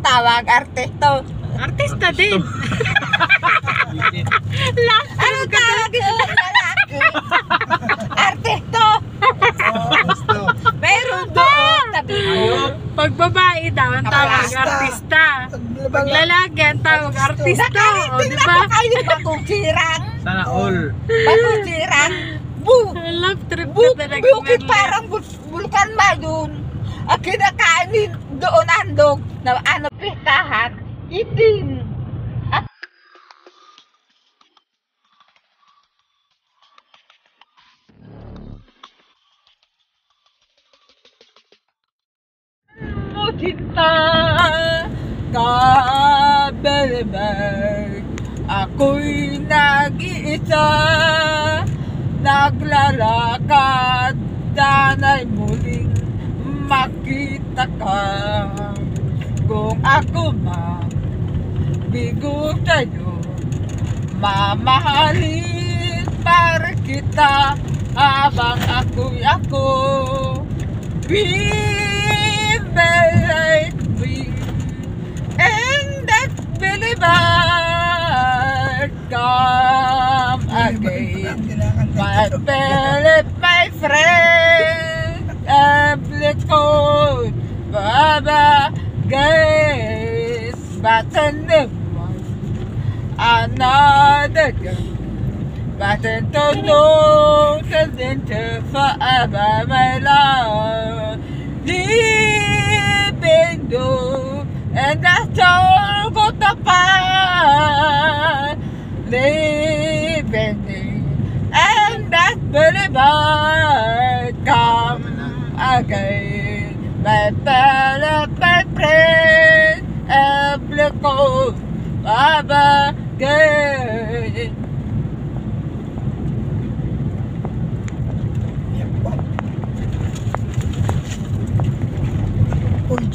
tawag? Artista. Artista din. Ano tawag yun? Lalaki. Artista. Meron doon. Tabi ko. Pag babae daw, ang tawag artista. Pag lalaki, ang tawag artista. O, di ba? Kayo bakusiran. Sana all. Bakusiran. Love trip ka talaga. Bukit parang bulkan ba yun? Ang kinakain doon andog na ano pistahan. Itim. Cinta kabelbeg, ako'y nag-iisa, naglalakad, sana'y muling makita ka. Kung ako bigo sa'yo, mamahalin para kita habang ako'y ako. Like me, and that believer come again. My Philip, my friend, let's go, Baba, guys, but another girl, but to know to forever, my love. Living do, and that's all got the part. Living, and that's very bad. Come again, my fellow, my friend, every cold, Baba, again.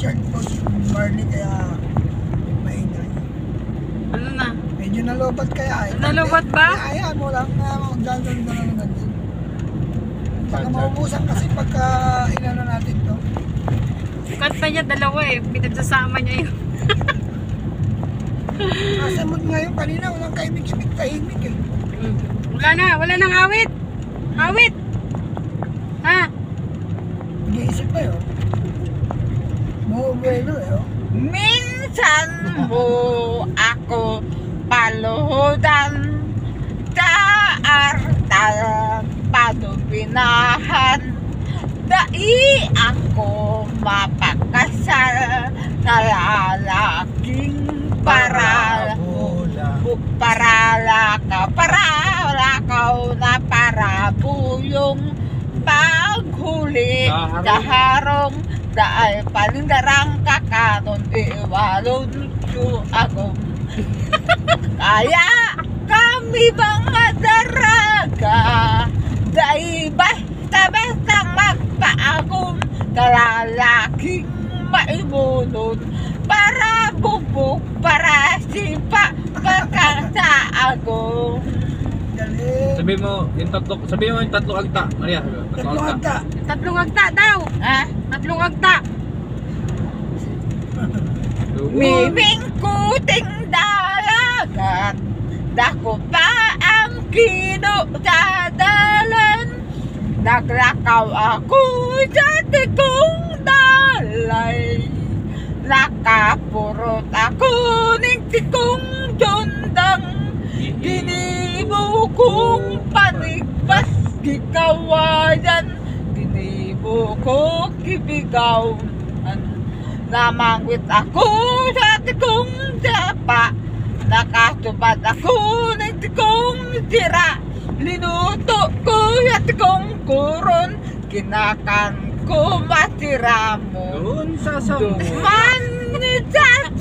Check po si Marley kaya maingay. Ano na? Medyo nalobat kaya eh. Nalobat ba? Kaya mo lang na magdadal na lang natin. Baka maubusan kasi pagka inano natin to. Kanta niya dalawa eh. Pinagsasama niya yun. Nasa mood ngayon kanina walang kaimik-imik tahimik eh. Wala nang awit. Awit. Ha? Nag-iisip pa yun. Bueno, minsan mo ako paluhudan, daartal padubinahan, dai ako mapakasal na lalaking paralakaw na parabuyong paghuli daharong dahil palindarang kakanon iwalon su agom. Kaya kami mga daraga dahil basta magpaagom kalalaking maimunod para bubuk para sipa pagkasa agom. Sabi mo yung tatlong agta, Maria. Tatlong agta. Tatlong agta daw. Ha? Tatlong agta. Miming kuting dalagat, dako pa ang kinudadalan. Naglakaw ako sa tikong dalay, nakapurot ako ng tikong jondang. Ginibo kong panigpas kikawayan, ginibo ko kibigawan. Namangwit ako sa tikong dapa, nakatubad ako ng tikong tira. Linuto ko sa tikong kuron, kinakan ko matira mo. Doon sa samuya.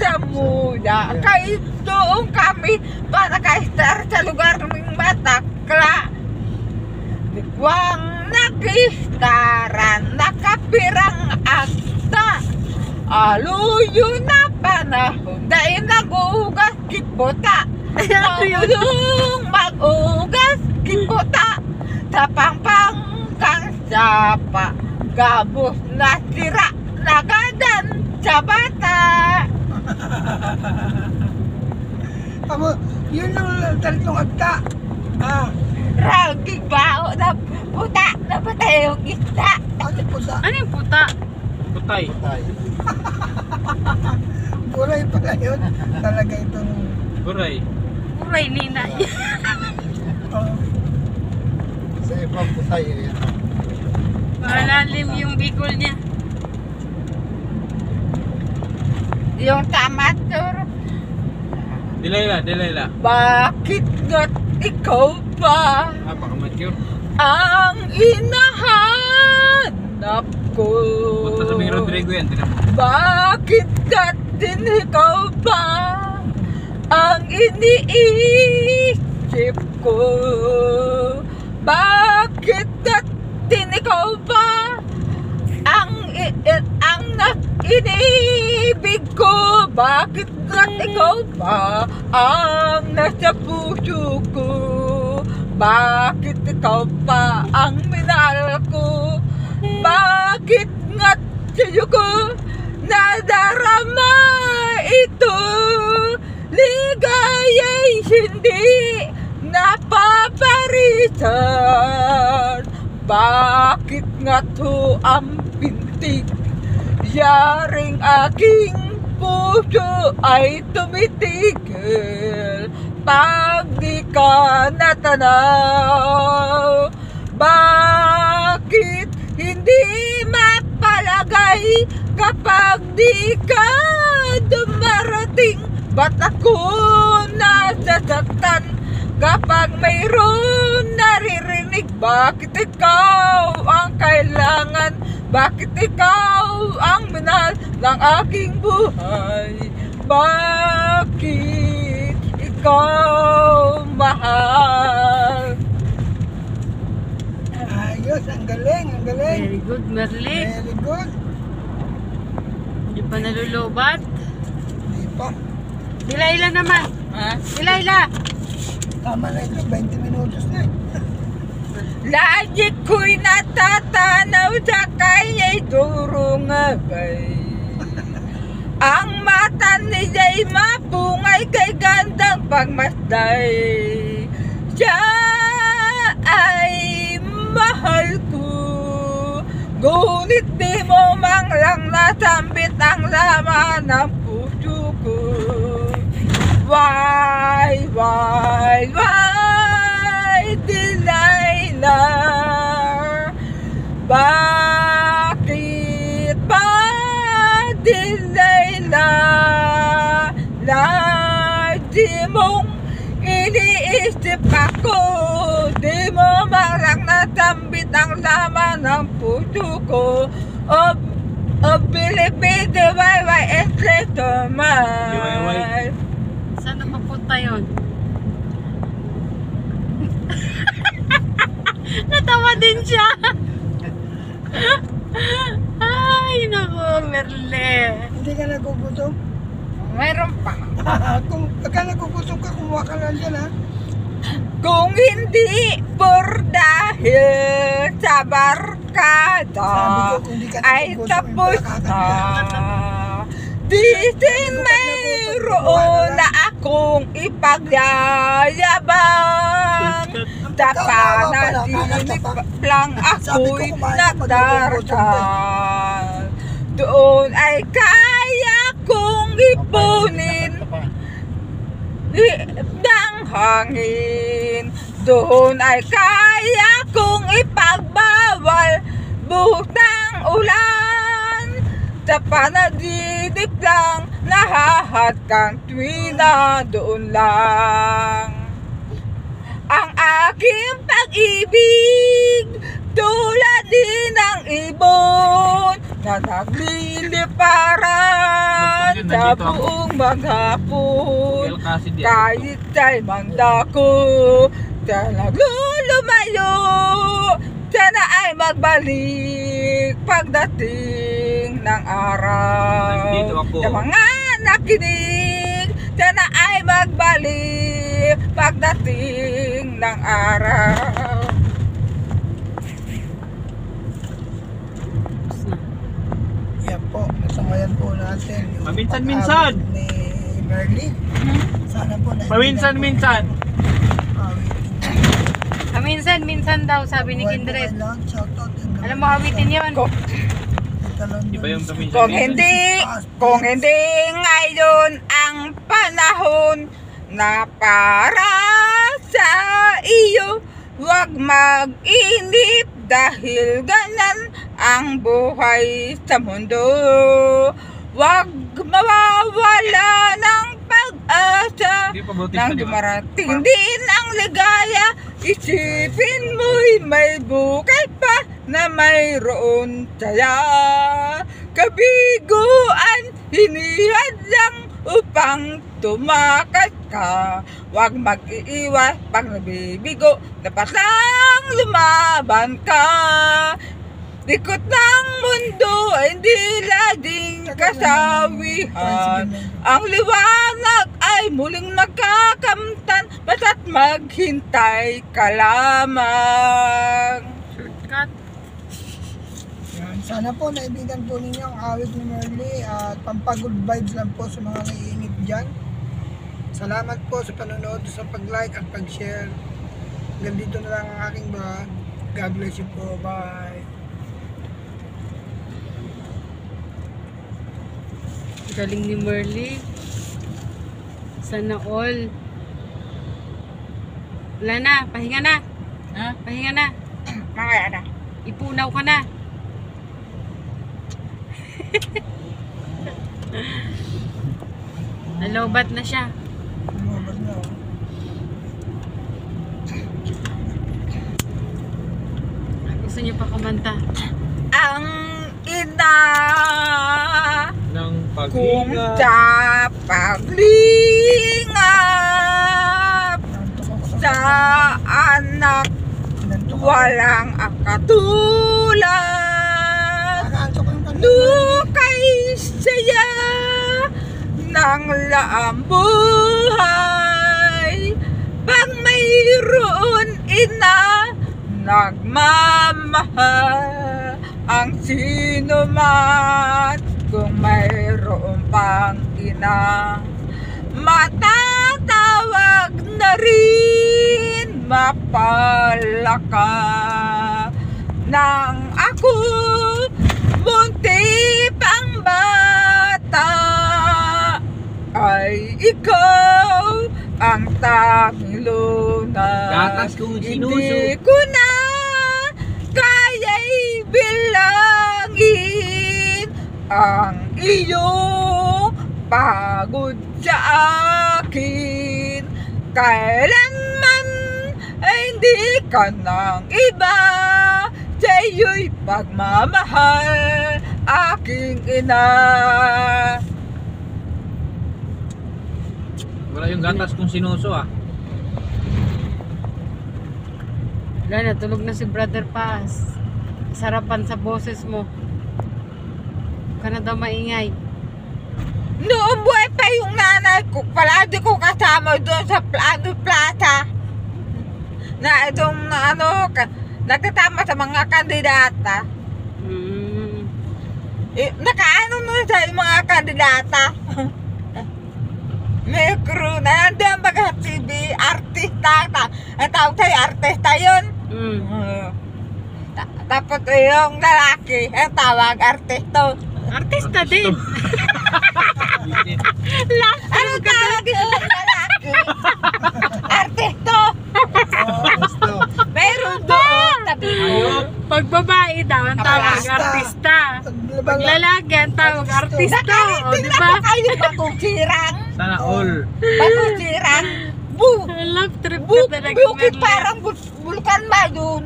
Samuya, kay doon kami para ka-star sa lugar ng Matakla. Digwang nag-istaran, nakapirang akta. Aluyo na panahon, dahil nag-ugas kiputa. Maulong mag-ugas kiputa. Tapang-pang kang sapa, gabos na sira, nagadan sa bata. Yun lang tatlong agta. Ah, Raging bao na puta na patay yung isda. ano po sa Ano yung puta? Putay. gulay pala yun? Talaga itong... Buray. Uray, nina. Oh, Sa ibang putay yan. Malalim yung bikol niya. Yung tamator. Dilayla. Bakit nga't ikaw ba Ah, baka mature. ang hinahanap ko? Punta sa Bing Rodrigo yan. Tinan mo. Bakit nga't din ikaw ba ang iniisip ko? Bakit nga't din ikaw ba ang inibig ko? Bakit nga't ikaw ba ang nasa puso ko? Bakit ikaw pa ang minahal ko? Bakit nga't sa'yo ko nadarama ito? Ligaya'y hindi napaparisan. Bakit nga't ho ang pintig? Yaring aking puso ay tumitigil pag di ka natanaw. Bakit hindi mapalagay kapag di ka dumarating? Ba't ako nasasaktan kapag mayroon naririnig? Bakit ikaw ang kailangan? Bakit ikaw ang minahal ng aking buhay? Bakit ikaw mahal? ayos, ang galing, ang galing. Very good, Merle. Very good. Hindi pa nalulubat. Hindi pa. Dilayla naman. Ha? Dilayla. Tama na ito, 20 minutos na. Lagi ko'y natatanaw sa kanya'y durungabay. Ang mata niya'y mapungay kay gandang pagmasday. Siya ay mahal ko, ngunit di mo mang lang nasambit ang laman ng puso ko. Why, Dilayla? Bakit ba, Dilayla? Lagi mong iniisip ako, di mo marang nasambit ang laman ng puso ko. Bilibidi, why, it's little mine. Saan na mapunta yun? Natawa din siya. Ay, nako, Merle. Hindi ka nagugutom? Mayroon pa. Kung pagka nagugutom ka, kumuha ka lang dyan, ha? Kung hindi por dahil sa barkada, Sabi ko, kung di ka ay nagugutom, tapos yung na. Disin mayroon na akong ipagyayabang. Tapanatinip lang ako'y nagdarasal. Doon ay kaya kong ipunin ng hangin. Doon ay kaya kong ipagbawal butang ulan. Sa panadidip lang lahat kang tuwina, doon lang ang aking pag-ibig, tulad din ng ibon na nagliliparan sa buong maghapon. Kahit sa'y mandako, sa naglulumayo, sana ay magbalik pagdating ng Nandito araw. ako. Sa mga nakinig, sana ay magbalik pagdating ng araw. Tapos na. Yan po, nasamayan po natin yung Paminsan-minsan. pag-abot ni Merly, sana po na Paminsan-minsan. Minsan daw, sabi ni Kindred. Alam mo, awitin yun. Iba yung paminsan. Kung hindi ngayon ang panahon na para sa iyo, huwag mag-inip dahil ganan ang buhay sa mundo. Huwag mawawala ng pag-asa Hindi pa bautista, nang di ba? dumarating din ang ligaya. Isipin mo'y may bukay pa na mayroon saya. Kabiguan, hinihad lang upang tumakas ka. Huwag mag-iiwas pag nabibigo, dapat lang lumaban ka. Likot ng mundo ay hindi laging kasawihan. Ang liwanag ay muling magkakamtan, basta't maghintay ka lamang. Shortcut. Yan. Sana po naibigan po ninyo ang awit ni Merly at pampagood vibes lang po sa mga naiinip dyan. Salamat po sa panonood, sa pag-like at pag-share. Hanggang dito na lang ang aking vlog. God bless you po. Bye. Galing ni Merly. Sana all. Wala na, pahinga na. Ha? Pahinga na. Mamaya na. Ipunaw ka na. Nalobat na siya. Lumabas na ako. Gusto niyo pa kumanta? Ang ina Ng kung pag-ingat. sa paglingap Nantok ako sa anak Nantok ako. walang akatulad. Nakaantok ang kanta. Lukay saya ng laang buhay. Pag mayroon ina nagmamahal, ang sino man kung mayroon pang ina, matatawag na rin mapalaka. Nang ako munti pang bata, ay ikaw ang tanging lunas. Gatas kong sinuso. Hindi ko na kaya'y bilangin ang iyong pagod sa akin. Kailanman ay hindi ka ng iba, sa iyo'y pagmamahal, aking ina. Wala yung gatas kung sinuso ah. Wala na, tulog na si Brother Paz. Sarapan sa boses mo. Huwag ka na daw maingay. Noong buhay pa yung nanay ko, palagi ko kasama doon sa Plano Plaza. Na itong nagtatama sa mga kandidata. Nakaano nun sa mga kandidata. May crew na nandiyan baga TV, artista. Ang tawag tayo, artista yun. Tapos yung lalaki, ang tawag, artisto. Artista din. Ano tawag yung lalaki? Artisto. Gusto. Meron doon. Sabi ko. Pag babae daw, ang tawag artista. Pag lalaki, ang tawag artista. O, di ba? Kayo bakusirang. Sana all. Bakusirang. Love trip ka talaga. Bukit Merly. parang bulkan ba yun?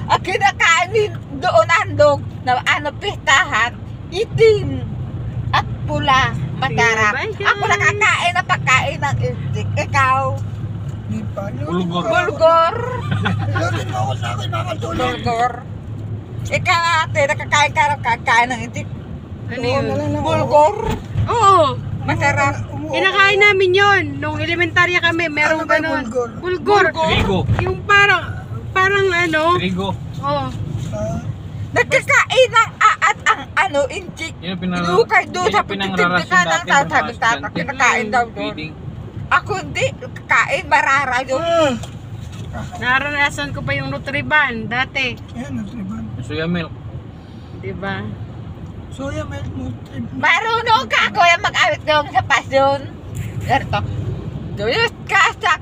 Ang kinakain doon andog na pistahan, itim at pula, masarap. Bye, guys. Ako nakakain na pagkain ng istik. Ikaw, Hindi pa. Bulgor. bulgor. Lutin mo ako sa akin, makakatulog. Bulgor. Ikaw ate, nakakain ka ng kakain ng istik. Ano yun? Bulgor. Oo. Masarap. Kinakain namin yun. Nung elementarya kami, merong Ano ba yung ganon. bulgur? Bulgur. Trigo. Yung parang ano. Trigo. Oo. Nagkakain ng aat ang ano, inchik. Yun ang pinang- Inukay doon yun sa yung pinangrarasyon pagtitindikan ng dati, tao. mga Sabi tata, estudyante. kinakain daw doon. Feeding. Ako hindi, kakain, marara yun. Naranasan ko pa yung Nutriban dati. Ayan, Nutriban. Yung soya milk. Diba? Soya milk Nutriban. Marunong ka ako yung mag-awit doon sa pasyon. Ganito. Doon ka sa